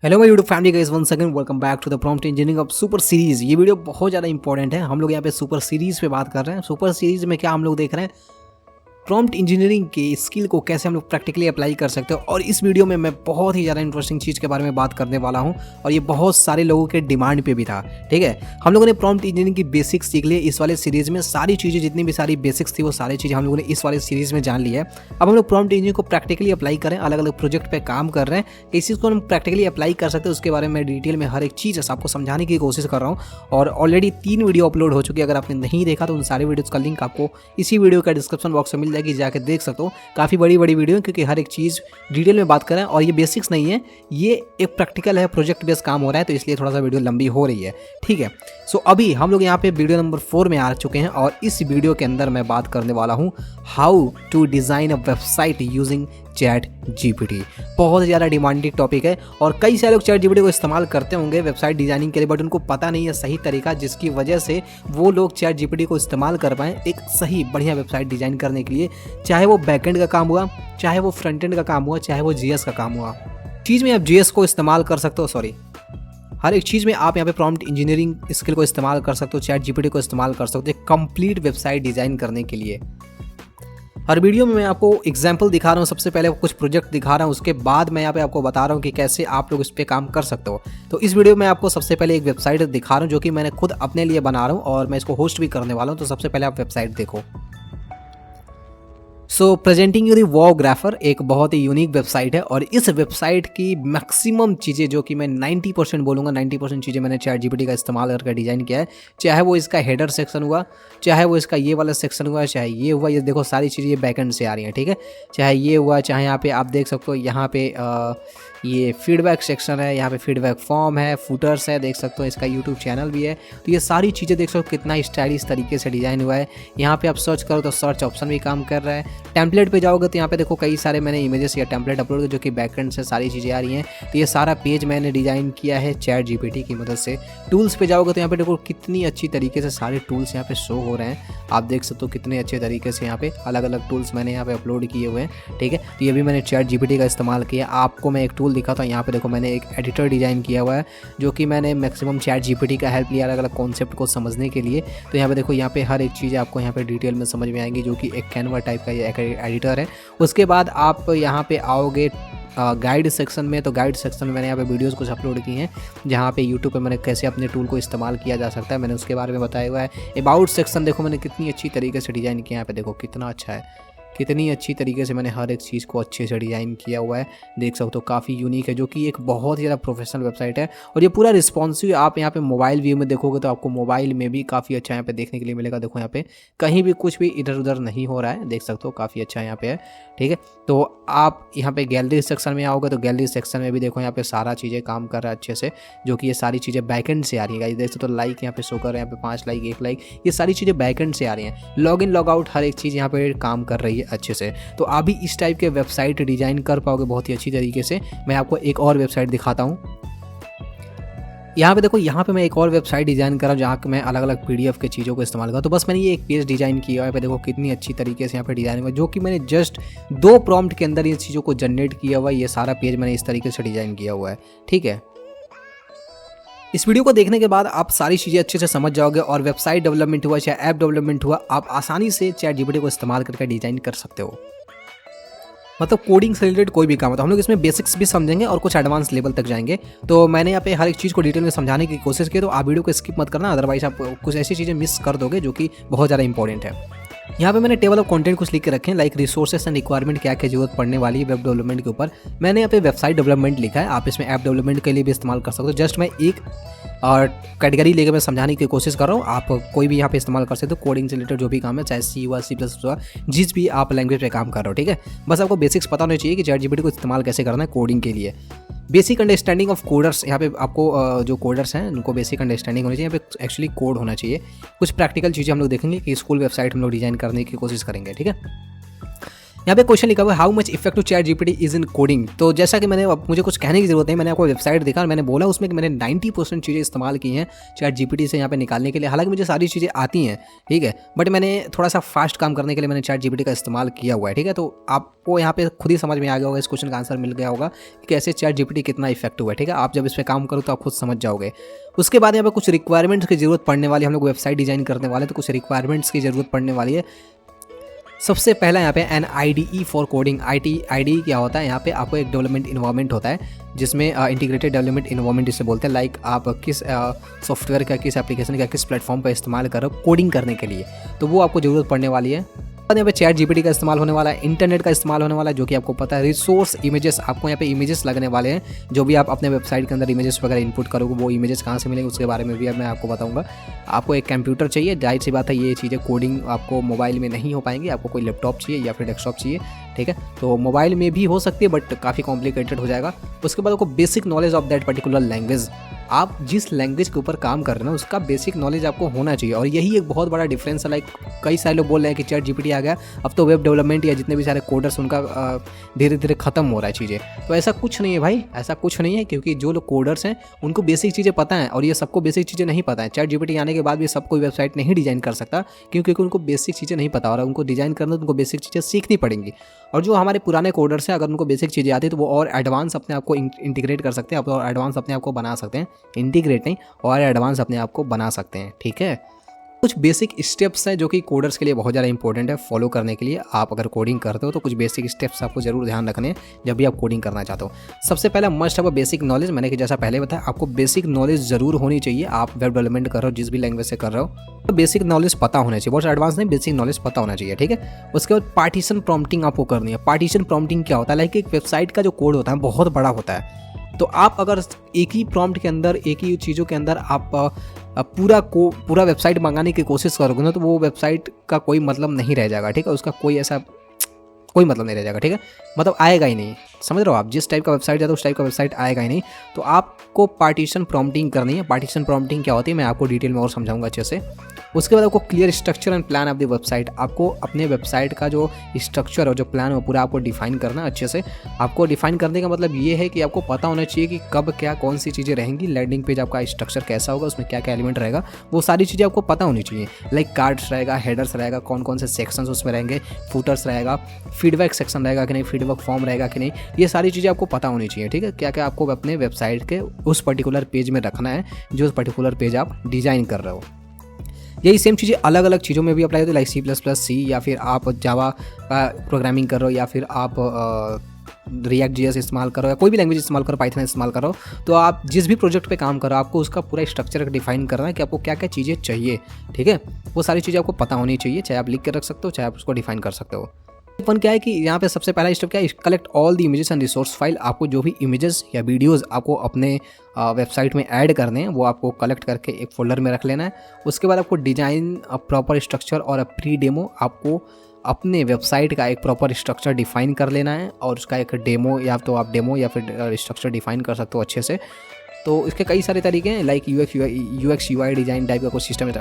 Hello my YouTube family guys, one second welcome back to the prompt engineering of super series. ये video बहुत ज़्यादा important है। हम लोग यहाँ पे सुपर सीरीज पे बात कर रहे हैं। सुपर सीरीज में क्या हम लोग देख रहे हैं, प्रॉम्प्ट इंजीनियरिंग के स्किल को कैसे हम लोग प्रैक्टिकली अप्लाई कर सकते हो। और इस वीडियो में मैं बहुत ही ज़्यादा इंटरेस्टिंग चीज़ के बारे में बात करने वाला हूँ और ये बहुत सारे लोगों के डिमांड पे भी था। ठीक है, हम लोगों ने प्रॉम्प्ट इंजीनियरिंग की बेसिक्स सीख ली इस वाले सीरीज़ में। सारी चीज़ें जितनी भी सारी बेसिक्स थी वो सारी चीज़ें हम लोगों ने इस वाले सीरीज़ में जान ली है। अब हम लोग प्रॉम्प्ट इंजीनियरिंग को प्रैक्टिकली अप्लाई करें, अलग अलग प्रोजेक्ट पे काम कर रहे हैं। इस चीज़ को हम प्रैक्टिकली अप्लाई कर सकते हैं, उसके बारे में डिटेल में हर एक चीज़ आपको समझाने की कोशिश कर रहा हूँ। और ऑलरेडी 3 वीडियो अपलोड हो चुकी है। अगर आपने नहीं देखा तो उन सारे वीडियोज़ का लिंक आपको इसी वीडियो का डिस्क्रिप्शन बॉक्स में मिल जाएगी, जाकर देख सकते हो। काफ़ी बड़ी वीडियो है क्योंकि हर एक चीज़ डिटेल में बात करें। और ये बेसिक्स नहीं है, ये एक प्रैक्टिकल है, प्रोजेक्ट बेस्ड काम हो रहा है, तो इसलिए थोड़ा सा वीडियो लंबी हो रही है। ठीक है, सो अभी हम लोग यहाँ पे वीडियो नंबर 4 में आ चुके हैं और इस वीडियो के अंदर मैं बात करने वाला हूँ how to design a website using ChatGPT. बहुत ज़्यादा डिमांडेड टॉपिक है और कई सारे लोग चैट जीपीटी को इस्तेमाल करते होंगे वेबसाइट डिजाइनिंग के लिए, बट उनको पता नहीं है सही तरीका, जिसकी वजह से वो लोग चैट जीपीटी को इस्तेमाल कर पाएँ एक सही बढ़िया वेबसाइट डिज़ाइन करने के लिए। चाहे वो बैकएंड का काम हुआ, चाहे वो फ्रंट एंड का काम हुआ, चाहे वो जीएस का काम हुआ, चीज़ में आप जीएस को इस्तेमाल कर सकते हो। हर एक चीज़ में आप यहाँ पे प्रॉम्प्ट इंजीनियरिंग स्किल को इस्तेमाल कर सकते हो, चैट जीपीटी को इस्तेमाल कर सकते हो कंप्लीट वेबसाइट डिज़ाइन करने के लिए। हर वीडियो में मैं आपको एग्जाम्पल दिखा रहा हूँ। सबसे पहले कुछ प्रोजेक्ट दिखा रहा हूँ, उसके बाद मैं यहाँ पे आपको बता रहा हूँ कि कैसे आप लोग इस पे काम कर सकते हो। तो इस वीडियो में आपको सबसे पहले एक वेबसाइट दिखा रहा हूँ जो कि मैंने खुद अपने लिए बना रहा हूँ और मैं इसको होस्ट भी करने वाला हूँ। तो सबसे पहले आप वेबसाइट देखो। सो प्रेजेंटिंग यू दी वॉग्राफर एक बहुत ही यूनिक वेबसाइट है और इस वेबसाइट की मैक्सिमम चीज़ें, जो कि मैं 90% बोलूँगा, 90% चीज़ें मैंने चैट जीपीटी का इस्तेमाल करके डिज़ाइन किया है। चाहे वो इसका हेडर सेक्शन हुआ, चाहे वो इसका ये वाला सेक्शन हुआ, चाहे ये हुआ, ये देखो सारी चीज़ें ये बैकएंड से आ रही हैं। ठीक है, चाहे ये हुआ, चाहे यहाँ पे आप देख सकते हो, यहाँ पे ये फीडबैक सेक्शन है, यहाँ पे फीडबैक फॉर्म है, फुटर्स है, देख सकते हो इसका यूट्यूब चैनल भी है। तो ये सारी चीज़ें देख सकते हो कितना स्टाइलिश तरीके से डिज़ाइन हुआ है। यहाँ पे आप सर्च करो तो सर्च ऑप्शन भी काम कर रहा है। टेम्पलेट पे जाओगे तो यहाँ पे देखो कई सारे मैंने इमेजेस या टेम्पलेट अपलोड किए जो कि बैकएंड से सारी चीज़ें आ रही हैं। तो ये सारा पेज मैंने डिज़ाइन किया है चैट जीपीटी की मदद से। टूल्स पे जाओगे तो यहाँ पे देखो कितनी अच्छी तरीके से सारे टूल्स यहाँ पे शो हो रहे हैं। आप देख सकते हो कितने अच्छे तरीके से यहाँ पे अलग अलग टूल्स मैंने यहाँ पे अपलोड किए हुए हैं। ठीक है, तो ये भी मैंने चैट जीपीटी का इस्तेमाल किया। आपको मैं एक टूल दिखाता हूँ। यहाँ पे देखो मैंने एक एडिटर डिज़ाइन किया हुआ है जो कि मैंने मैक्सिमम चैट जीपीटी का हेल्प लिया अलग अलग कॉन्सेप्ट को समझने के लिए। तो यहाँ पे देखो, यहाँ पे हर एक चीज़ आपको यहाँ पे डिटेल में समझ में आएंगी, जो कि एक कैनवा टाइप का ये एक एडिटर है। उसके बाद आप यहाँ पे आओगे गाइड सेक्शन में। तो गाइड सेक्शन में मैंने यहाँ पे वीडियोस कुछ अपलोड की हैं, जहाँ पे यूट्यूब पे मैंने कैसे अपने टूल को इस्तेमाल किया जा सकता है, मैंने उसके बारे में बताया हुआ है। अबाउट सेक्शन देखो मैंने कितनी अच्छी तरीके से डिज़ाइन किया है। यहाँ पे देखो कितना अच्छा है, कितनी अच्छी तरीके से मैंने हर एक चीज़ को अच्छे से डिज़ाइन किया हुआ है। देख सकते हो काफ़ी यूनिक है, जो कि एक बहुत ही ज़्यादा प्रोफेशनल वेबसाइट है। और ये पूरा रिस्पॉन्सिव, आप यहाँ पे मोबाइल व्यू में देखोगे तो आपको मोबाइल में भी काफ़ी अच्छा यहाँ पे देखने के लिए मिलेगा। देखो यहाँ पे कहीं भी कुछ भी इधर उधर नहीं हो रहा है, देख सकते हो काफ़ी अच्छा यहाँ पे है। ठीक है, तो आप यहाँ पे गैलरी सेक्शन में आओगे तो गैलरी सेक्शन में भी देखो यहाँ पे सारा चीज़ें काम कर रहा है अच्छे से, जो कि ये सारी चीज़ें बैकएंड से आ रही है। देख सकते हो लाइक यहाँ पे शो कर रहे हैं, यहाँ पे 5 लाइक, 1 लाइक, ये सारी चीज़ें बैकएंड से आ रही हैं। लॉग इन लॉग आउट हर एक चीज़ यहाँ पे काम कर रही है अच्छे से। तो आप भी इस टाइप के वेबसाइट डिज़ाइन कर पाओगे बहुत ही अच्छी तरीके से। मैं आपको एक और वेबसाइट दिखाता हूँ। यहाँ पे देखो, यहाँ पे मैं एक और वेबसाइट डिज़ाइन कर रहा हूँ जहाँ मैं अलग अलग पीडीएफ के चीज़ों को इस्तेमाल करा। तो बस मैंने ये एक पेज डिज़ाइन किया है। यहाँ पे देखो कितनी अच्छी तरीके से यहाँ पे डिज़ाइन हुआ, जो कि मैंने जस्ट 2 प्रॉम्प्ट के अंदर इन चीज़ों को जनरेट किया हुआ है। ये सारा पेज मैंने इस तरीके से डिज़ाइन किया हुआ है। ठीक है, इस वीडियो को देखने के बाद आप सारी चीज़ें अच्छे से समझ जाओगे और वेबसाइट डेवलपमेंट हुआ चाहे ऐप डेवलपमेंट हुआ, आप आसानी से चैट जीपीटी को इस्तेमाल करके डिज़ाइन कर सकते हो। मतलब कोडिंग से रिलेटेड कोई भी काम है तो हम लोग इसमें बेसिक्स भी समझेंगे और कुछ एडवांस लेवल तक जाएंगे। तो मैंने यहाँ पे हर एक चीज़ को डिटेल में समझाने की कोशिश की, तो आप वीडियो को स्किप मत करना, अदरवाइज आप कुछ ऐसी चीज़ें मिस कर दोगे जो कि बहुत ज़्यादा इंपॉर्टेंट है। यहाँ पे मैंने टेबल ऑफ कंटेंट कुछ लिख के रखे हैं, लाइक रिसोर्सेस एंड रिक्वायरमेंट, क्या क्या जरूरत पड़ने वाली है वेब डेवलपमेंट के ऊपर। मैंने यहाँ पे वेबसाइट डेवलपमेंट लिखा है, आप इसमें ऐप डेवलपमेंट के लिए भी इस्तेमाल कर सकते हो। जस्ट मैं एक और कैटेगरी लेकर मैं समझाने की कोशिश कर रहा हूँ, आप कोई भी यहाँ पे इस्तेमाल कर सकते हो। कोडिंग से रिलेटेड जो भी काम है, चाहे सी हुआ, C++ हुआ, जिस भी आप लैंग्वेज पे काम कर रहे हो। ठीक है, बस आपको बेसिक्स पता होना चाहिए कि चैट जीपीटी को इस्तेमाल कैसे करना है कोडिंग के लिए। बेसिक अंडरस्टैंडिंग ऑफ कोडर्स, यहाँ पे आपको जो कोडर्स हैं उनको बेसिक अंडरस्टैंडिंग होनी चाहिए। यहाँ पे एक्चुअली कोड होना चाहिए। कुछ प्रैक्टिकल चीज़ें हम लोग देखेंगे कि स्कूल वेबसाइट हम लोग डिज़ाइन करने की कोशिश करेंगे। ठीक है, यहाँ पे क्वेश्चन लिखा हुआ है how much effective chat GPT is in coding. तो जैसा कि मैंने मुझे कुछ कहने की जरूरत नहीं, मैंने आपको वेबसाइट देखा और मैंने बोला उसमें कि मैंने 90% चीज़ें इस्तेमाल की हैं चैट जीपीटी से यहाँ पे निकालने के लिए। हालांकि मुझे सारी चीज़ें आती हैं, ठीक है, बट मैंने थोड़ा सा फास्ट काम करने के लिए मैंने चैट जीपीटी का इस्तेमाल किया हुआ है, ठीक है। तो आपको यहाँ पे खुद ही समझ में आ गया होगा, इस क्वेश्चन का आंसर मिल गया होगा कि कैसे चैट जीपीटी कितना इफेक्टिव है, ठीक है। आप जब इस पर काम करो तो आप खुद समझ जाओगे। उसके बाद यहाँ पे कुछ रिक्वायरमेंट्स की जरूरत पड़ने वाली है, हम लोग वेबसाइट डिजाइन करने वाले तो कुछ रिक्वायरमेंट्स की जरूरत पड़ने वाली है। सबसे पहला यहाँ पे an IDE for coding. IDE क्या होता है, यहाँ पे आपको एक डेवलपमेंट इन्वायरमेंट होता है जिसमें इंटीग्रेटेड डेवलपमेंट इन्वायरमेंट जिसे बोलते हैं। लाइक आप किस सॉफ्टवेयर का, किस एप्लीकेशन का, किस प्लेटफॉर्म का इस्तेमाल कर रहे हो कोडिंग करने के लिए, तो वो आपको ज़रूरत पड़ने वाली है। यहाँ पे चैट जीपीटी का इस्तेमाल होने वाला है, इंटरनेट का इस्तेमाल होने वाला है जो कि आपको पता है। रिसोर्स इमेजेस, आपको यहाँ पे इमेजेस लगने वाले हैं, जो भी आप अपने वेबसाइट के अंदर इमेजेस वगैरह इनपुट करोगे वो इमेजेस कहाँ से मिलेंगे उसके बारे में भी मैं आपको बताऊंगा। आपको एक कंप्यूटर चाहिए, जाहिर सी बात है ये चीज़ें कोडिंग आपको मोबाइल में नहीं हो पाएंगी, आपको कोई लैपटॉप चाहिए या फिर डेस्कटॉप चाहिए, ठीक है। तो मोबाइल में भी हो सकती है बट काफ़ी कॉम्प्लिकेटेड हो जाएगा। उसके बाद आपको basic knowledge of that particular language, आप जिस लैंग्वेज के ऊपर काम कर रहे हैं उसका बेसिक नॉलेज आपको होना चाहिए। और यही एक बहुत बड़ा डिफरेंस है। लाइक कई सारे लोग बोल रहे हैं कि चैट जीपीटी आ गया, अब तो वेब डेवलपमेंट या जितने भी सारे कोडर्स उनका धीरे धीरे खत्म हो रहा है चीज़ें। तो ऐसा कुछ नहीं है भाई, ऐसा कुछ नहीं है, क्योंकि जो लोग कोडर्स हैं उनको बेसिक चीज़ें पता है और ये सबको बेसिक चीज़ें नहीं पता है। चैट जीपीटी आने के बाद भी सब कोई वेबसाइट नहीं डिजाइन कर सकता, क्योंकि उनको बेसिक चीज़ें नहीं पता और उनको डिजाइन करना तो उनको बेसिक चीज़ें सीखनी पड़ेंगी। और जो हमारे पुराने कोडर्स हैं अगर उनको बेसिक चीज़ें आती है तो वो और एडवांस अपने आप को इंटीग्रेट कर सकते हैं, और एडवांस अपने आप को बना सकते हैं, इंटीग्रेट नहीं और एडवांस अपने आप को बना सकते हैं, ठीक है। कुछ बेसिक स्टेप्स हैं जो कि कोडर्स के लिए बहुत ज़्यादा इंपॉर्टेंट है फॉलो करने के लिए। आप अगर कोडिंग करते हो तो कुछ बेसिक स्टेप्स आपको जरूर ध्यान रखने हैं जब भी आप कोडिंग करना चाहते हो। सबसे पहला मस्ट है वो बेसिक नॉलेज। मैंने कि जैसा पहले बताया आपको बेसिक नॉलेज जरूर होनी चाहिए। आप वेब डेवलपमेंट कर रहे हो जिस भी लैंग्वेज से कर रहे हो तो बेसिक नॉलेज पता होना चाहिए, बहुत एडवांस नहीं, बेसिक नॉलेज पता होना चाहिए, ठीक है। उसके बाद पार्टीशन प्रॉम्प्टिंग आपको करनी है। पार्टीशन प्रॉम्प्टिंग क्या होता है, लाइक एक वेबसाइट का जो कोड होता है बहुत बड़ा होता है, तो आप अगर एक ही प्रॉम्प्ट के अंदर, एक ही चीज़ों के अंदर आप पूरा वेबसाइट मंगाने की कोशिश करोगे ना तो वो वेबसाइट का कोई मतलब नहीं रह जाएगा, ठीक है। उसका कोई मतलब नहीं रह जाएगा, ठीक है, मतलब आएगा ही नहीं। समझ रहे हो आप, जिस टाइप का वेबसाइट जाता है उस टाइप का वेबसाइट आएगा ही नहीं। तो आपको पार्टीशन प्रॉम्प्टिंग करनी है। पार्टीशन प्रॉम्प्टिंग क्या होती है मैं आपको डिटेल में और समझाऊंगा अच्छे से। उसके बाद आपको clear structure and plan of the website, आपको अपने वेबसाइट का जो स्ट्रक्चर और जो प्लान है वो पूरा आपको डिफाइन करना अच्छे से। आपको डिफाइन करने का मतलब ये है कि आपको पता होना चाहिए कि कब क्या कौन सी चीज़ें रहेंगी, लैंडिंग पेज आपका स्ट्रक्चर कैसा होगा, उसमें क्या क्या एलिमेंट रहेगा, वो सारी चीज़ें आपको पता होनी चाहिए। लाइक कार्ड्स रहेगा, हेडर्स रहेगा, कौन कौन से सेक्शंस उसमें रहेंगे, फूटर्स रहेगा, फीडबैक सेक्शन रहेगा कि नहीं, फीडबैक फॉर्म रहेगा कि नहीं, ये सारी चीज़ें आपको पता होनी चाहिए, ठीक है। क्या क्या आपको अपने वेबसाइट के उस पर्टिकुलर पेज में रखना है जो उस पर्टिकुलर पेज आप डिज़ाइन कर रहे हो। यही सेम चीज़ें अलग अलग चीज़ों में भी अप्लाई होती है, लाइक C++, या फिर आप जावा का प्रोग्रामिंग कर रहे हो, या फिर आप रिएक्ट JS इस्तेमाल करो, या कोई भी लैंग्वेज इस्तेमाल करो, पाइथन इस्तेमाल करो। तो आप जिस भी प्रोजेक्ट पे काम करो आपको उसका पूरा स्ट्रक्चर डिफाइन करना है कि आपको क्या क्या चीज़ें चाहिए, ठीक है। वो सारी चीज़ें आपको पता होनी चाहिए, चाहे आप लिख के रख सकते हो, चाहे आप उसको डिफाइन कर सकते हो। अपन क्या है कि यहाँ पे सबसे पहला स्टेप क्या है, collect all the images and resource file. आपको जो भी इमेजेस या वीडियोस आपको अपने वेबसाइट में ऐड करने हैं वो आपको कलेक्ट करके एक फोल्डर में रख लेना है। उसके बाद आपको डिजाइन, प्रॉपर स्ट्रक्चर और प्री डेमो, आपको अपने वेबसाइट का एक प्रॉपर स्ट्रक्चर डिफाइन कर लेना है और उसका एक डेमो, या तो आप डेमो या फिर स्ट्रक्चर डिफाइन कर सकते हो अच्छे से। तो इसके कई सारे तरीके हैं, like UX UI design type का कुछ सिस्टम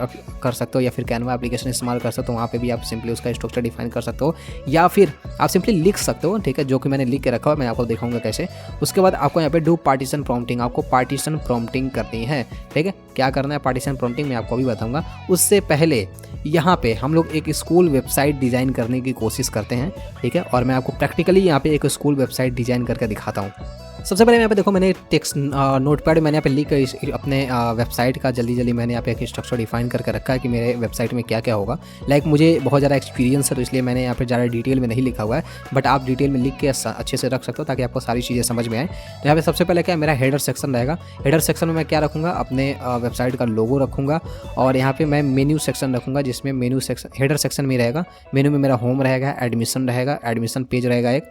कर सकते हो, या फिर कैनवा एप्लीकेशन इस्तेमाल कर सकते हो, वहाँ पे भी आप सिंपली उसका स्ट्रक्चर डिफाइन कर सकते हो, या फिर आप सिंपली लिख सकते हो, ठीक है, जो कि मैंने लिख के रखा हुआ, मैं आपको दिखाऊंगा कैसे। उसके बाद आपको यहाँ पे डू पार्टीशन प्रॉम्प्टिंग, आपको पार्टीशन प्रॉम्प्टिंग करनी है, ठीक है। क्या करना है पार्टीशन प्रॉम्प्टिंग मैं आपको अभी बताऊँगा। उससे पहले यहाँ पे हम लोग एक स्कूल वेबसाइट डिज़ाइन करने की कोशिश करते हैं, ठीक है, और मैं आपको प्रैक्टिकली यहाँ पे एक स्कूल वेबसाइट डिज़ाइन करके दिखाता हूँ। सबसे पहले यहाँ पे देखो मैंने टेक्स्ट नोटपैड मैंने यहाँ पे लिख कर अपने वेबसाइट का जल्दी मैंने यहाँ पे एक स्ट्रक्चर डिफाइन करके रखा है कि मेरे वेबसाइट में क्या क्या होगा। लाइक मुझे बहुत ज़्यादा एक्सपीरियंस है तो इसलिए मैंने यहाँ पे ज़्यादा डिटेल में नहीं लिखा हुआ है, बट आप डिटेल में लिख के अच्छे से रख सकते हो ताकि आपको सारी चीज़ें समझ में आए। तो यहाँ पे सबसे पहले क्या मेरा हेडर सेक्शन रहेगा। हेडर सेक्शन में मैं क्या रखूँगा, अपने वेबसाइट का लोगो रखूँगा, और यहाँ पे मैं मेन्यू सेक्शन रखूँगा जिसमें मेन्यू सेक्शन हेडर सेक्शन में रहेगा। मेन्यू में मेरा होम रहेगा, एडमिशन रहेगा, एडमिशन पेज रहेगा, एक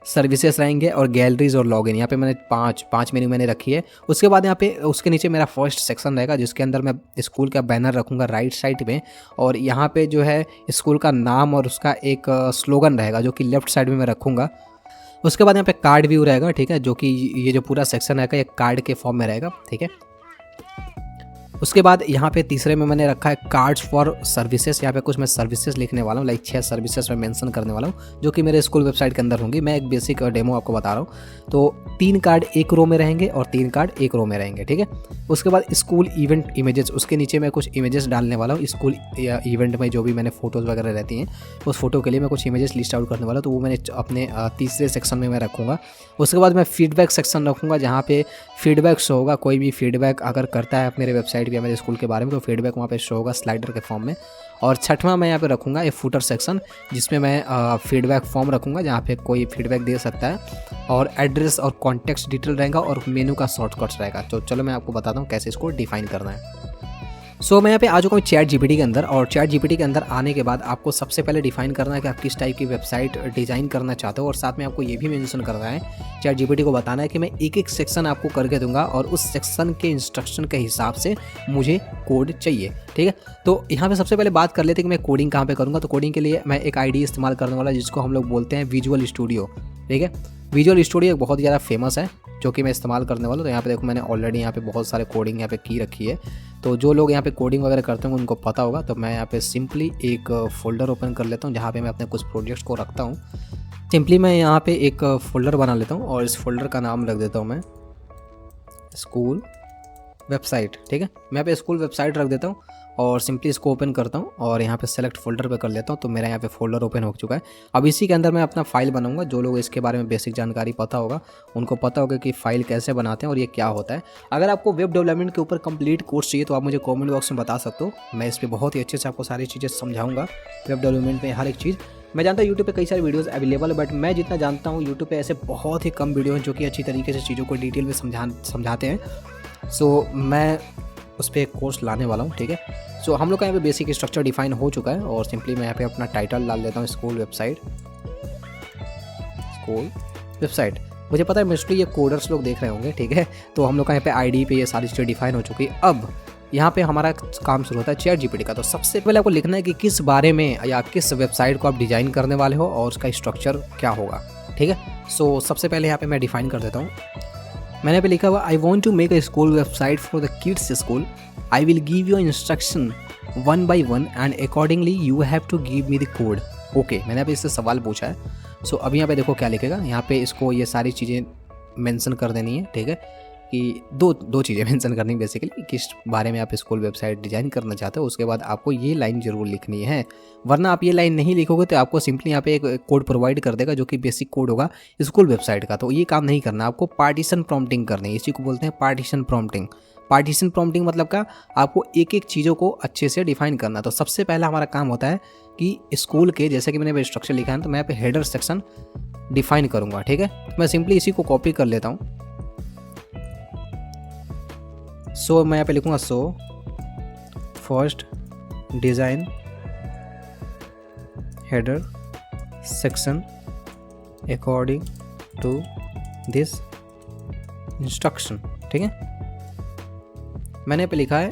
सर्विसेज रहेंगे, और गैलरीज और लॉगिन। यहाँ पे मैंने पांच मेन्यू मैंने रखी है। उसके बाद यहाँ पे उसके नीचे मेरा फर्स्ट सेक्शन रहेगा जिसके अंदर मैं स्कूल का बैनर रखूँगा राइट साइड में, और यहाँ पे जो है स्कूल का नाम और उसका एक स्लोगन रहेगा जो कि लेफ्ट साइड में मैं रखूँगा। उसके बाद यहाँ पे कार्ड व्यू रहेगा, ठीक है, जो कि ये जो पूरा सेक्शन रहेगा ये कार्ड के फॉर्म में रहेगा, ठीक है। उसके बाद यहाँ पे तीसरे में मैंने रखा है कार्ड्स फॉर सर्विसेज। यहाँ पे कुछ मैं सर्विसेज लिखने वाला हूँ, लाइक 6 सर्विसेज मैं मेंशन करने वाला हूँ जो कि मेरे स्कूल वेबसाइट के अंदर होंगी। मैं एक बेसिक डेमो आपको बता रहा हूँ। तो 3 कार्ड एक रो में रहेंगे और 3 कार्ड एक रो में रहेंगे, ठीक है। उसके बाद स्कूल इवेंट इमेजेस, उसके नीचे मैं कुछ इमेजेस डालने वाला हूँ। स्कूल इवेंट में जो भी मैंने फोटोज़ वगैरह रहती हैं उस फोटो के लिए मैं कुछ इमेजेस लिस्ट आउट करने वाला हूँ, तो वो मैंने अपने तीसरे सेक्शन में मैं रखूँगा। उसके बाद मैं फीडबैक सेक्शन रखूँगा जहाँ पे फीडबैक शो होगा। कोई भी फीडबैक अगर करता है मेरे वेबसाइट या मेरे स्कूल के बारे में तो फीडबैक वहाँ पे शो होगा स्लाइडर के फॉर्म में। और छठवां मैं यहाँ पे रखूँगा एक फुटर सेक्शन जिसमें मैं फीडबैक फॉर्म रखूँगा जहाँ पे कोई फीडबैक दे सकता है, और एड्रेस और कॉन्टेक्स्ट डिटेल रहेगा और मेनू का शॉर्टकट्स रहेगा। तो चलो मैं आपको बताता हूँ कैसे इसको डिफाइन करना है। मैं यहाँ पे आ चुका हूँ चैट जीपीटी के अंदर, और चैट जीपीटी के अंदर आने के बाद आपको सबसे पहले डिफाइन करना है कि आप किस टाइप की वेबसाइट डिज़ाइन करना चाहते हो, और साथ में आपको ये भी मेंशन करना है, चैट जीपीटी को बताना है कि मैं एक एक सेक्शन आपको करके दूंगा और उस सेक्शन के इंस्ट्रक्शन के हिसाब से मुझे कोड चाहिए, ठीक है। तो यहाँ पे सबसे पहले बात कर लेते हैं कि मैं कोडिंग कहाँ पे करूँगा। तो कोडिंग के लिए मैं एक आईडी इस्तेमाल करने वाला जिसको हम लोग बोलते हैं विजुअल स्टूडियो, ठीक है। विजुअल स्टूडियो एक बहुत ज़्यादा फेमस है जो कि मैं इस्तेमाल करने वाला हूँ। तो यहाँ पे देखो मैंने ऑलरेडी यहाँ पे बहुत सारे कोडिंग यहाँ पे की रखी है, तो जो लोग यहाँ पे कोडिंग वगैरह करते हैं उनको पता होगा। तो मैं यहाँ पे सिंपली एक फोल्डर ओपन कर लेता हूँ जहाँ पे मैं अपने कुछ प्रोजेक्ट्स को रखता हूँ। सिंपली मैं यहाँ पे एक फोल्डर बना लेता हूँ और इस फोल्डर का नाम रख देता हूँ मैं स्कूल वेबसाइट, ठीक है। मैं यहाँ पे स्कूल वेबसाइट रख देता हूँ और सिंपली इसको ओपन करता हूँ और यहाँ पे सेलेक्ट फोल्डर पे कर लेता हूँ। तो मेरा यहाँ पे फोल्डर ओपन हो चुका है। अब इसी के अंदर मैं अपना फाइल बनाऊंगा। जो लोग इसके बारे में बेसिक जानकारी पता होगा उनको पता होगा कि फाइल कैसे बनाते हैं और ये क्या होता है। अगर आपको वेब डेवलपमेंट के ऊपर कंप्लीट कोर्स चाहिए तो आप मुझे कॉमेंट बॉक्स में बता सकते हो, मैं इस पर बहुत ही अच्छे से आपको सारी चीज़ें समझाऊंगा। वेब डेवलपमेंट में हर एक चीज़ मैं जानता हूँ यूट्यूब पे कई सारी वीडियोस अवेलेबल है, बट मैं जितना जानता हूँ यूट्यूब पे ऐसे बहुत ही कम वीडियो हैं जो कि अच्छी तरीके से चीज़ों को डिटेल में समझाते हैं। मैं उस पर एक कोर्स लाने वाला हूँ, ठीक है। हम लोग का यहाँ पे बेसिक स्ट्रक्चर डिफाइन हो चुका है और सिंपली मैं यहाँ पे अपना टाइटल डाल देता हूँ स्कूल वेबसाइट। मुझे पता है मोस्टली ये कोडर्स लोग देख रहे होंगे, ठीक है। तो हम लोग का यहाँ पे आईडी पे ये सारी चीज़ें डिफाइन हो चुकी है। अब यहाँ पे हमारा काम शुरू होता है चैट जीपीटी का। तो सबसे पहले आपको लिखना है कि किस बारे में या किस वेबसाइट को आप डिज़ाइन करने वाले हो और उसका स्ट्रक्चर क्या होगा, ठीक है। सबसे पहले यहाँ पे मैं डिफाइन कर देता हूँ। मैंने यहाँ पे लिखा हुआ I want to make a school website for the kids school. I will give you instruction 1 by 1 and accordingly you have to give me the code. Okay, मैंने यहाँ पे इससे सवाल पूछा है। अभी यहाँ पे देखो क्या लिखेगा। यहाँ पे इसको ये सारी चीज़ें मेंशन कर देनी है, ठीक है, कि दो चीज़ें मेंशन करनी बेसिकली, किस बारे में आप स्कूल वेबसाइट डिज़ाइन करना चाहते हो। उसके बाद आपको ये लाइन ज़रूर लिखनी है, वरना आप ये लाइन नहीं लिखोगे तो आपको सिंपली यहाँ पे एक कोड प्रोवाइड कर देगा जो कि बेसिक कोड होगा स्कूल वेबसाइट का। तो ये काम नहीं करना, आपको पार्टीशन प्रॉम्प्टिंग करनी है। इसी को बोलते हैं पार्टीशन प्रॉम्प्टिंग। पार्टीशन प्रॉम्प्टिंग मतलब क्या, आपको एक एक चीज़ों को अच्छे से डिफाइन करना। तो सबसे पहला हमारा काम होता है कि स्कूल के, जैसे कि मैंने स्ट्रक्चर लिखा है, तो मैं यहाँ पे हेडर सेक्शन डिफाइन करूँगा, ठीक है। तो मैं सिंपली इसी को कॉपी कर लेता हूँ। मैं यहाँ पे लिखूँगा first design header section according to this instruction, ठीक है। मैंने यहाँ पे लिखा है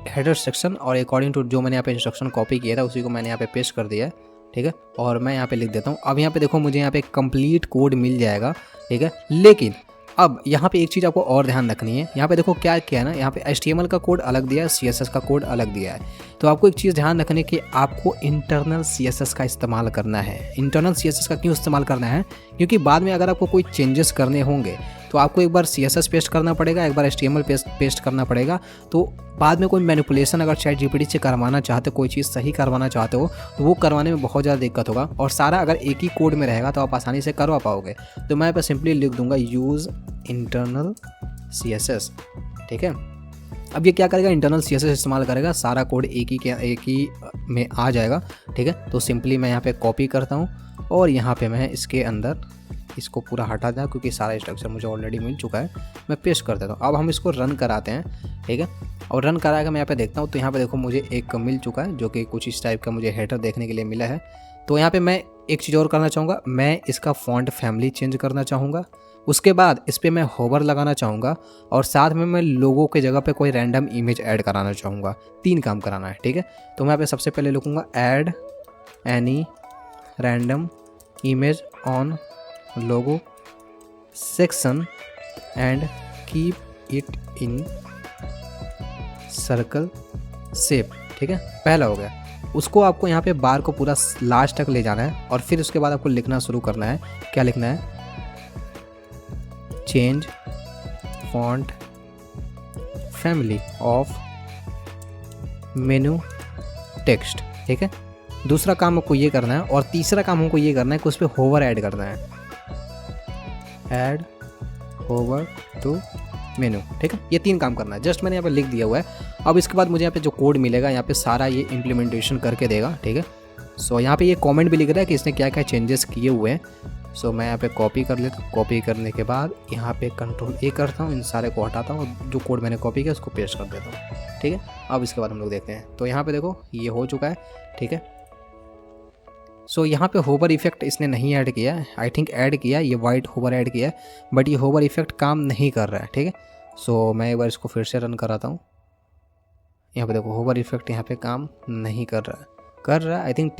हेडर सेक्शन और अकॉर्डिंग टू जो मैंने यहाँ पे इंस्ट्रक्शन कॉपी किया था उसी को मैंने यहाँ पे पेस्ट कर दिया है, ठीक है। और मैं यहाँ पे लिख देता हूँ। अब यहाँ पे देखो मुझे यहाँ पे कंप्लीट कोड मिल जाएगा, ठीक है। लेकिन अब यहाँ पे एक चीज़ आपको और ध्यान रखनी है। यहाँ पे देखो क्या किया है ना, यहाँ पे HTML का कोड अलग दिया है, CSS का कोड अलग दिया है। तो आपको एक चीज़ ध्यान रखनी है कि आपको इंटरनल CSS का इस्तेमाल करना है। इंटरनल CSS का क्यों इस्तेमाल करना है, क्योंकि बाद में अगर आपको कोई चेंजेस करने होंगे तो आपको एक बार CSS पेस्ट करना पड़ेगा, एक बार HTML पेस्ट करना पड़ेगा। तो बाद में कोई मैनिपुलेशन अगर चैट जीपीटी से करवाना चाहते हो, कोई चीज़ सही करवाना चाहते हो, तो वो करवाने में बहुत ज़्यादा दिक्कत होगा। और सारा अगर एक ही कोड में रहेगा तो आप आसानी से करवा पाओगे। तो मैं यहाँ पर सिंपली लिख दूंगा यूज़ इंटरनल CSS, ठीक है। अब ये क्या करेगा, इंटरनल CSS इस्तेमाल करेगा, सारा कोड एक ही में आ जाएगा, ठीक है। तो सिंपली मैं यहाँ पे कॉपी करता हूँ और यहाँ पे मैं इसके अंदर इसको पूरा हटा दें क्योंकि सारा स्ट्रक्चर मुझे ऑलरेडी मिल चुका है। मैं पेस्ट कर देता हूँ। अब हम इसको रन कराते हैं, ठीक है। और रन करा के मैं यहाँ पे देखता हूँ तो यहाँ पे देखो मुझे एक मिल चुका है जो कि कुछ इस टाइप का मुझे हेडर देखने के लिए मिला है। तो यहाँ पे मैं एक चीज़ और करना चाहूँगा, मैं इसका फॉन्ट फैमिली चेंज करना चाहूँगा। उसके बाद इस पर मैं होवर लगाना चाहूँगा और साथ में मैं लोगों के जगह पे कोई रैंडम इमेज ऐड कराना चाहूँगा। 3 काम कराना है, ठीक है। तो मैं यहाँ पे सबसे पहले लिखूँगा add any random image on logo section and keep it in circle shape, ठीक है, पहला हो गया। उसको आपको यहाँ पे बार को पूरा लास्ट तक ले जाना है और फिर उसके बाद आपको लिखना शुरू करना है। क्या लिखना है? Change font family of menu text, ठीक है। दूसरा काम आपको ये करना है और तीसरा काम हमको ये करना है कि उस पर होवर ऐड करना है, ऐड होवर टू मेनू, ठीक है। ये 3 काम करना है, जस्ट मैंने यहाँ पे लिख दिया हुआ है। अब इसके बाद मुझे यहाँ पे जो कोड मिलेगा यहाँ पे सारा ये इम्प्लीमेंटेशन करके देगा, ठीक है। सो यहाँ पे ये कमेंट भी लिख रहा है कि इसने क्या क्या चेंजेस किए हुए हैं। सो मैं यहाँ पे कॉपी कर लेता हूँ। कॉपी करने के बाद यहाँ पे कंट्रोल A करता हूँ, इन सारे को हटाता हूँ, जो कोड मैंने कॉपी किया उसको पेस्ट कर देता हूँ, ठीक है। अब इसके बाद हम लोग देखते हैं। तो यहाँ पे देखो ये हो चुका है, ठीक है। सो यहाँ पे होवर इफेक्ट इसने नहीं ऐड किया है, आई थिंक ऐड किया, ये वाइट होवर ऐड किया है, बट ये होवर इफेक्ट काम नहीं कर रहा है, ठीक है। सो मैं एक बार इसको फिर से रन कराता हूँ। यहाँ पे देखो होवर इफेक्ट यहाँ पे काम नहीं कर रहा है, आई थिंक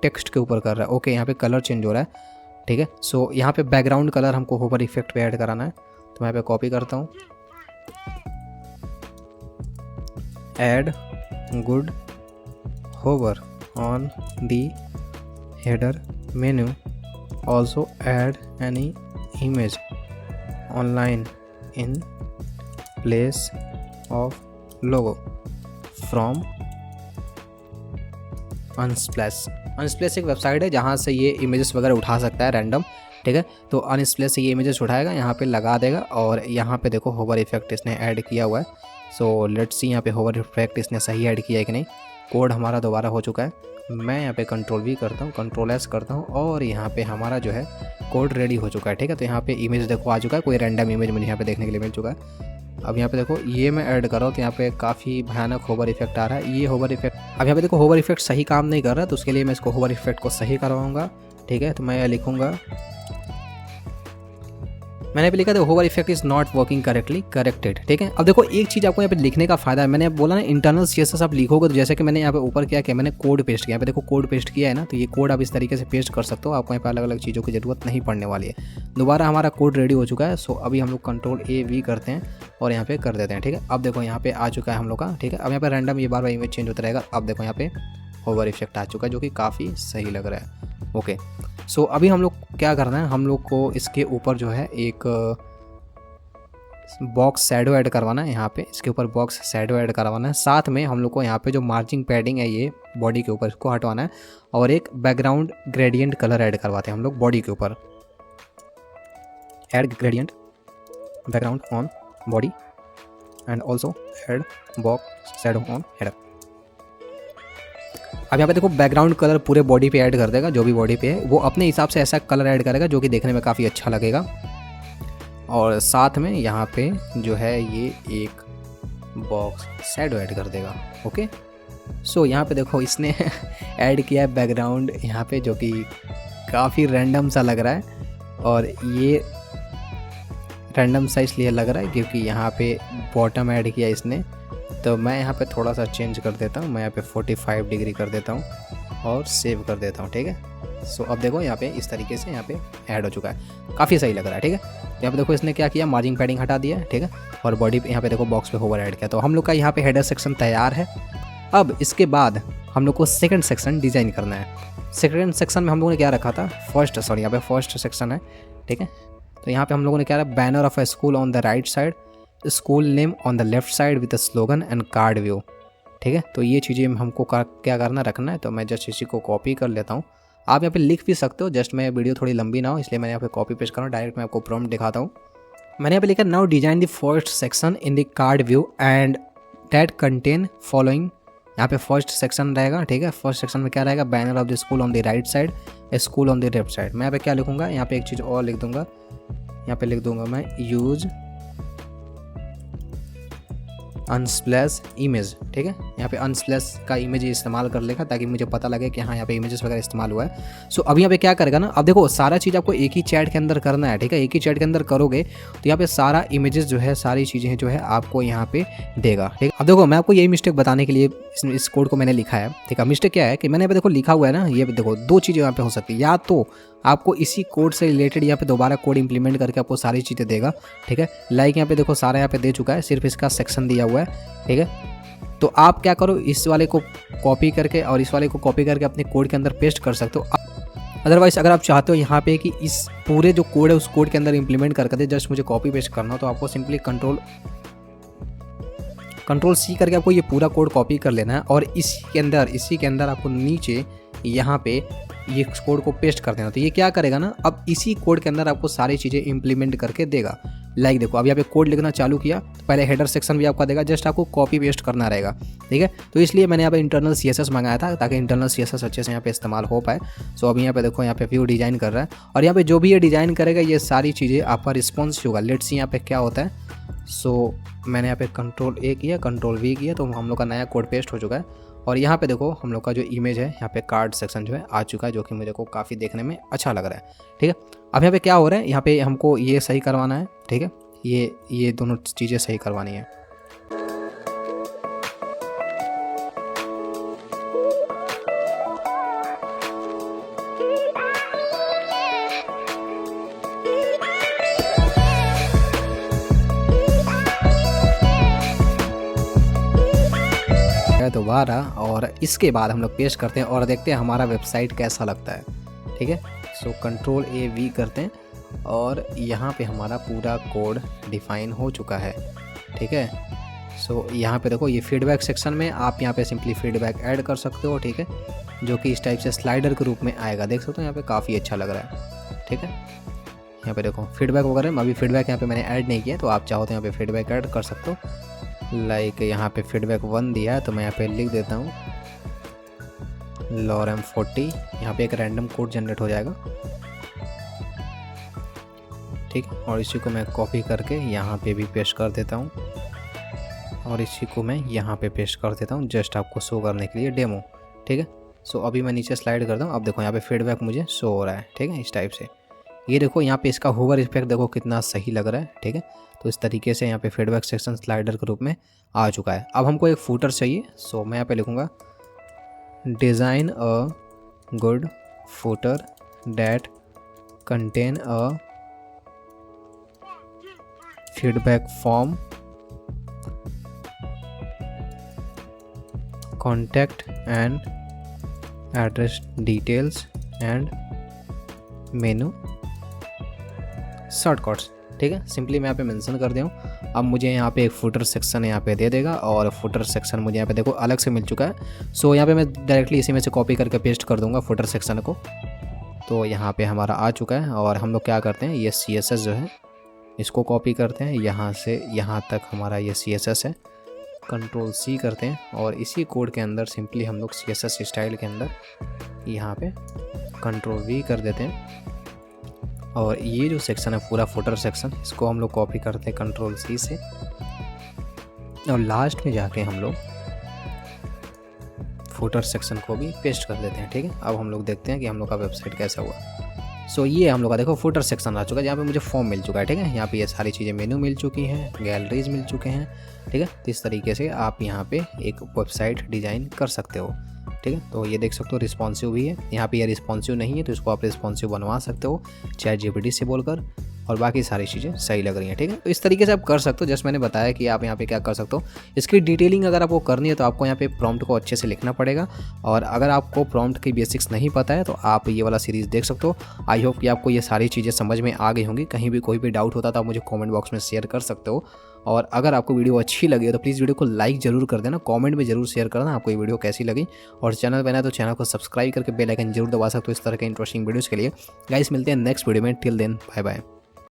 टेक्स्ट के ऊपर कर रहा है। ओके, यहाँ पे कलर चेंज हो रहा है, ठीक है। सो यहाँ पे बैकग्राउंड कलर हमको होवर इफेक्ट पे ऐड कराना है, तो मैं यहाँ पे कॉपी करता हूँ, add good hover on the header menu, also add any image online in place of logo from Unsplash एक वेबसाइट है जहाँ से ये इमेजेस वगैरह उठा सकता है रैंडम, ठीक है। तो Unsplash से ये इमेजेस उठाएगा, यहाँ पे लगा देगा और यहाँ पे देखो होवर इफेक्ट इसने ऐड किया हुआ है। सो लेट्स सी यहाँ पे होवर इफेक्ट इसने सही ऐड किया है कि नहीं। कोड हमारा दोबारा हो चुका है। मैं यहाँ पे कंट्रोल V करता हूँ, कंट्रोल S करता हूँ और यहाँ पे हमारा जो है कोड रेडी हो चुका है, ठीक है। तो यहाँ पे इमेज देखो आ चुका है, कोई रैंडम इमेज मुझे यहाँ पे देखने के लिए मिल चुका है। अब यहाँ पे देखो ये मैं ऐड कर रहा हूँ तो यहाँ पे काफ़ी भयानक होवर इफेक्ट आ रहा है। ये होवर इफेक्ट, अब यहाँ पे देखो होवर इफेक्ट सही काम नहीं कर रहा, तो उसके लिए मैं इसको होवर इफेक्ट को सही करवाऊँगा, ठीक है। तो मैं यह लिखूँगा, मैंने भी लिखा था hover effect is not working correctly, corrected, ठीक है। अब देखो एक चीज़ आपको यहाँ पे लिखने का फायदा है, मैंने बोला ना इंटरनल CSS आप लिखोगे तो जैसे कि मैंने यहाँ पे ऊपर क्या किया, मैंने कोड पेस्ट किया, यहाँ पे देखो कोड पेस्ट किया है ना, तो ये कोड आप इस तरीके से पेस्ट कर सकते हो, आपको यहाँ पे अलग अलग चीज़ों की ज़रूरत नहीं पड़ने वाली है। दोबारा हमारा कोड रेडी हो चुका है। सो अभी हम लोग कंट्रोल A V करते हैं और यहाँ पे कर देते हैं, ठीक है। अब देखो यहाँ पे आ चुका है हम लोग का, ठीक है। अब यहाँ पे रैंडम ये बार बार इमेज चेंज होता रहेगा। अब देखो यहाँ पे होवर इफेक्ट आ चुका है जो कि काफ़ी सही लग रहा है, ओके। सो अभी हम लोग क्या करना है, हम लोग को इसके ऊपर जो है एक बॉक्स शैडो ऐड करवाना है, यहाँ पे इसके ऊपर बॉक्स शैडो ऐड करवाना है। साथ में हम लोग को यहाँ पे जो मार्जिंग पैडिंग है ये बॉडी के ऊपर, इसको हटवाना है और एक बैकग्राउंड ग्रेडियंट कलर ऐड करवाते हैं हम लोग बॉडी के ऊपर। Add gradient background on body and also aid box shadow on header. अब यहाँ पे देखो बैकग्राउंड कलर पूरे बॉडी पे ऐड कर देगा, जो भी बॉडी पे है वो अपने हिसाब से ऐसा कलर ऐड करेगा जो कि देखने में काफ़ी अच्छा लगेगा। और साथ में यहाँ पे जो है ये एक बॉक्स शैडो ऐड कर देगा, ओके। सो यहाँ पे देखो इसने ऐड किया है बैकग्राउंड यहाँ पे, जो कि काफ़ी रैंडम सा लग रहा है और ये रैंडम सा इसलिए लग रहा है क्योंकि यहाँ पे बॉटम ऐड किया इसने। तो मैं यहाँ पे थोड़ा सा चेंज कर देता हूँ, मैं यहाँ पे 45 डिग्री कर देता हूँ और सेव कर देता हूँ, ठीक है। सो अब देखो यहाँ पे इस तरीके से यहाँ पे ऐड हो चुका है, काफ़ी सही लग रहा है, ठीक है। यहाँ पे देखो इसने क्या किया, मार्जिंग पैडिंग हटा दिया, ठीक है, और बॉडी पे यहाँ पे देखो बॉक्स पे होवर ऐड किया। तो हम लोग का यहाँ पे हेडर सेक्शन तैयार है। अब इसके बाद हम लोग को सेकंड सेक्शन डिज़ाइन करना है। सेकंड सेक्शन में हम लोगों ने क्या रखा था, यहाँ पे फर्स्ट सेक्शन है, ठीक है। तो यहाँ पे हम लोगों ने क्या रहा, banner of a school on the right side, school name on the left side with slogan and card view, ठीक है। तो ये चीज़ें हमको क्या करना रखना है। तो मैं जस्ट इसी को कॉपी कर लेता हूँ, आप यहाँ पे लिख भी सकते हो, जस्ट मैं वीडियो थोड़ी लंबी ना हो इसलिए मैंने यहाँ पे कॉपी पेस्ट करा, डायरेक्ट मैं आपको प्रॉम्प्ट दिखाता हूँ। मैंने यहाँ पे लिखा now design the first section in the card view and that contain following. यहाँ पे फर्स्ट सेक्शन रहेगा, ठीक है। फर्स्ट सेक्शन में क्या रहेगा, banner of the school on the right side, school on the left side. मैं यहाँ पे क्या लिखूंगा, यहाँ पे एक चीज़ और लिख दूंगा, यहाँ पे लिख दूंगा मैं यूज अनस्प्लैश इमेज, ठीक है। यहाँ पे अनस्प्लैश का इमेज इस्तेमाल कर लेगा ताकि मुझे पता लगे कि हाँ यहाँ पे इमेजेस वगैरह इस्तेमाल हुआ है। सो अभी यहाँ पे क्या करेगा ना, अब देखो सारा चीज़ आपको एक ही चैट के अंदर करना है, ठीक है। एक ही चैट के अंदर करोगे तो यहाँ पे सारा इमेजेस जो है, सारी चीज़ें जो है आपको यहाँ पे देगा, ठीक है। अब देखो मैं आपको यही मिस्टेक बताने के लिए इस कोड को मैंने लिखा है, ठीक है। मिस्टेक क्या है कि मैंने यहाँ पे देखो लिखा हुआ है ना, ये देखो दो चीज़ें यहाँ पे हो सकती है, या तो आपको इसी कोड से रिलेटेड यहाँ पे दोबारा कोड इंप्लीमेंट करके आपको सारी चीज़ें देगा, ठीक है। लाइक यहाँ पे देखो सारा यहाँ पे दे चुका है, सिर्फ इसका सेक्शन दिया हुआ है, ठीक है। तो आप क्या करो, इस वाले को कॉपी करके और इस वाले को कॉपी करके अपने कोड के अंदर पेस्ट कर सकते हो। अदरवाइज़ अगर आप चाहते हो यहाँ पे कि इस पूरे जो कोड है उस कोड के अंदर इंप्लीमेंट करके दे, जस्ट मुझे कॉपी पेस्ट करना हो, तो आपको सिंपली कंट्रोल सी करके आपको ये पूरा कोड कॉपी कर लेना है और इसी के अंदर आपको नीचे यहाँ पे ये कोड को पेस्ट कर देना। तो ये क्या करेगा ना, अब इसी कोड के अंदर आपको सारी चीज़ें इंप्लीमेंट करके देगा। लाइक देखो, अब यहाँ पे कोड लिखना चालू किया तो पहले हेडर सेक्शन भी आपका देगा, जस्ट आपको कॉपी पेस्ट करना रहेगा, ठीक है। तो इसलिए मैंने यहाँ पे इंटरनल CSS मंगाया था ताकि इंटरनल CSS अच्छे से यहाँ पे इस्तेमाल हो पाए। सो अभी यहाँ पे देखो, यहाँ पे व्यू डिज़ाइन कर रहा है और यहाँ पे जो भी ये डिज़ाइन करेगा ये सारी चीज़ें आपका रिस्पॉन्स होगा। लेट्स सी यहाँ पे क्या होता है। सो मैंने यहाँ पे Ctrl+A किया, Ctrl+V किया, तो हम लोग का नया कोड पेस्ट हो चुका है। और यहाँ पे देखो हम लोग का जो इमेज है, यहाँ पे कार्ड सेक्शन जो है आ चुका है, जो कि मुझे को काफ़ी देखने में अच्छा लग रहा है, ठीक है। अब यहाँ पे क्या हो रहा है, यहाँ पे हमको ये सही करवाना है, ठीक है। ये दोनों चीज़ें सही करवानी है। दोबारा और इसके बाद हम लोग पेस्ट करते हैं और देखते हैं हमारा वेबसाइट कैसा लगता है, ठीक है। सो Ctrl+A+V करते हैं और यहाँ पे हमारा पूरा कोड डिफाइन हो चुका है, ठीक है। सो यहाँ पे देखो, ये फीडबैक सेक्शन में आप यहाँ पे सिंपली फीडबैक ऐड कर सकते हो, ठीक है, जो कि इस टाइप से स्लाइडर के रूप में आएगा। देख सकते हो यहाँ पे काफ़ी अच्छा लग रहा है, ठीक है। यहाँ पे देखो फीडबैक वगैरह, अभी फीडबैक यहाँ पे मैंने ऐड नहीं किया, तो आप चाहो तो यहाँ पे फीडबैक ऐड कर सकते हो। लाइक यहाँ पे फीडबैक 1 दिया है, तो मैं यहाँ पे लिख देता हूँ lorem40। यहाँ पे एक रैंडम कोड जनरेट हो जाएगा, ठीक। और इसी को मैं कॉपी करके यहाँ पे भी पेस्ट कर देता हूँ और इसी को मैं यहाँ पे पेस्ट कर देता हूँ, जस्ट आपको शो करने के लिए डेमो, ठीक है। सो अभी मैं नीचे स्लाइड करता हूँ। अब देखो यहाँ पे फीडबैक मुझे शो हो रहा है, ठीक है, इस टाइप से। ये देखो यहाँ पे इसका होवर इफेक्ट देखो कितना सही लग रहा है, ठीक है। तो इस तरीके से यहाँ पे फीडबैक सेक्शन स्लाइडर के रूप में आ चुका है। अब हमको एक फूटर चाहिए। सो मैं यहाँ पे लिखूँगा design a good footer that contain a feedback form, contact and address details and menu shortcuts, ठीक है। सिंपली मैं यहाँ पे मेंशन कर दूँ। अब मुझे यहाँ पे एक फुटर सेक्शन यहाँ पे दे देगा और फुटर सेक्शन मुझे यहाँ पे देखो अलग से मिल चुका है। सो यहाँ पे मैं डायरेक्टली इसी में से कॉपी करके पेस्ट कर दूंगा फुटर सेक्शन को। तो यहाँ पे हमारा आ चुका है और हम लोग क्या करते हैं, ये CSS जो है इसको कॉपी करते हैं, यहाँ से यहाँ तक हमारा ये CSS है। Ctrl+C करते हैं और इसी कोड के अंदर सिंपली हम लोग CSS स्टाइल के अंदर यहाँ पे Ctrl+V कर देते हैं और ये जो सेक्शन है पूरा फुटर सेक्शन, इसको हम लोग कॉपी करते हैं Ctrl+C से और लास्ट में जाके हम लोग फुटर सेक्शन को भी पेस्ट कर देते हैं, ठीक है। अब हम लोग देखते हैं कि हम लोग का वेबसाइट कैसा हुआ। सो ये हम लोग का देखो फुटर सेक्शन आ चुका है, जहाँ पे मुझे फॉर्म मिल चुका है, ठीक है। यहाँ पे ये सारी चीज़ें मेनू मिल चुकी हैं, गैलरीज मिल चुके हैं, ठीक है। तो इस तरीके से आप यहाँ पे एक वेबसाइट डिज़ाइन कर सकते हो, ठीक है। तो ये देख सकते हो रिस्पॉन्सिव भी है। यहाँ पे ये रिस्पॉन्सिव नहीं है तो इसको आप रिस्पॉन्सिव बनवा सकते हो ChatGPT से बोलकर, और बाकी सारी चीज़ें सही लग रही हैं, ठीक है। तो इस तरीके से आप कर सकते हो। जस्ट मैंने बताया कि आप यहाँ पे क्या कर सकते हो। इसकी डिटेलिंग अगर आपको करनी है तो आपको यहाँ पे प्रॉम्प्ट को अच्छे से लिखना पड़ेगा, और अगर आपको प्रॉम्प्ट की बेसिक्स नहीं पता है तो आप ये वाला सीरीज़ देख सकते हो। आई होप कि आपको ये सारी चीज़ें समझ में आ गई होंगी। कहीं भी कोई भी डाउट होता तो आप मुझे कॉमेंट बॉक्स में शेयर कर सकते हो, और अगर आपको वीडियो अच्छी लगी है तो प्लीज़ वीडियो को लाइक ज़रूर कर देना, कमेंट में ज़रूर शेयर करना आपको ये वीडियो कैसी लगी, और चैनल पर नया तो चैनल को सब्सक्राइब करके बेल आइकन जरूर दबा सकते हो इस तरह के इंटरेस्टिंग वीडियोज़ के लिए। गाइस मिलते हैं नेक्स्ट वीडियो में, टिल देन बाय बाय।